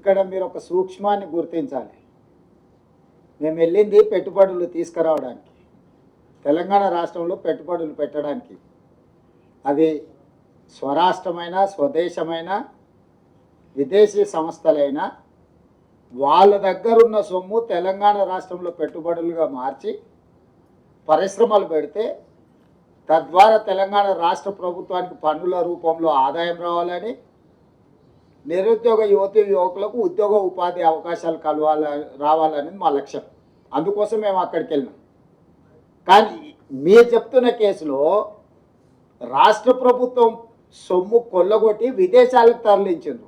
ఇక్కడ మీరు ఒక సూక్ష్మాన్ని గుర్తించాలి. మేము వెళ్ళింది పెట్టుబడులు తీసుకురావడానికి, తెలంగాణ రాష్ట్రంలో పెట్టుబడులు పెట్టడానికి. అది స్వరాష్ట్రమైన, స్వదేశమైన, విదేశీ సంస్థలైనా వాళ్ళ దగ్గరున్న సొమ్ము తెలంగాణ రాష్ట్రంలో పెట్టుబడులుగా మార్చి పరిశ్రమలు పెడితే తద్వారా తెలంగాణ రాష్ట్ర ప్రభుత్వానికి పన్నుల రూపంలో ఆదాయం రావాలని, నిరుద్యోగ యువతి యువకులకు ఉద్యోగ ఉపాధి అవకాశాలు రావాలనేది మా లక్ష్యం. అందుకోసం మేము అక్కడికి వెళ్ళినాం. కానీ మీరు చెప్తున్న కేసులో రాష్ట్ర ప్రభుత్వం సొమ్ము కొల్లగొట్టి విదేశాలకు తరలించారు.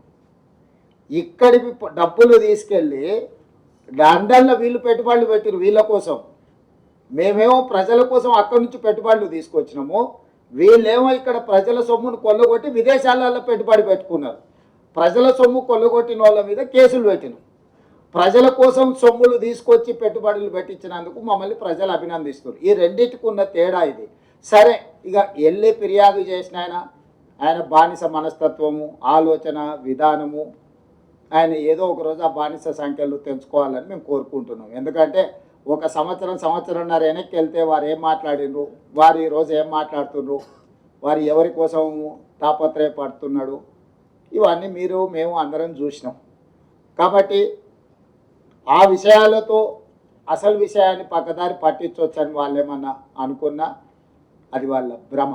ఇక్కడి డబ్బులు తీసుకెళ్ళి లండన్లో వీళ్ళు పెట్టుబడులు పెట్టారు వీళ్ళ కోసం. మేమేమో ప్రజల కోసం అక్కడి నుంచి పెట్టుబడులు తీసుకొచ్చినాము. వీళ్ళేమో ఇక్కడ ప్రజల సొమ్మును కొల్లగొట్టి విదేశాలలో పెట్టుబడి పెట్టుకున్నారు. ప్రజల సొమ్ము కొల్లగొట్టిన వాళ్ళ మీద కేసులు పెట్టినాం. ప్రజల కోసం సొమ్ములు తీసుకొచ్చి పెట్టుబడులు పెట్టించినందుకు మమ్మల్ని ప్రజలు అభినందిస్తారు. ఈ రెండింటికి ఉన్న తేడా ఇది. సరే, ఇక వెళ్ళి ఫిర్యాదు చేసిన ఆయన బానిస మనస్తత్వము, ఆలోచన విధానము, ఆయన ఏదో ఒక రోజు ఆ బానిస సంఖ్యలు తెంచుకోవాలని మేము కోరుకుంటున్నాం. ఎందుకంటే ఒక సంవత్సరంన్నర వెనక్కి వెళ్తే వారు ఏం మాట్లాడినరు, వారు ఈరోజు ఏం మాట్లాడుతున్నారు, వారు ఎవరి కోసం తాపత్రయపడుతున్నాడు, ఇవన్నీ మేము అందరం చూసినాం. కాబట్టి ఆ విషయాలతో అసలు విషయాన్ని పక్కదారి పట్టించవచ్చని వాళ్ళు ఏమన్నా అనుకున్నా అది వాళ్ళ భ్రమ.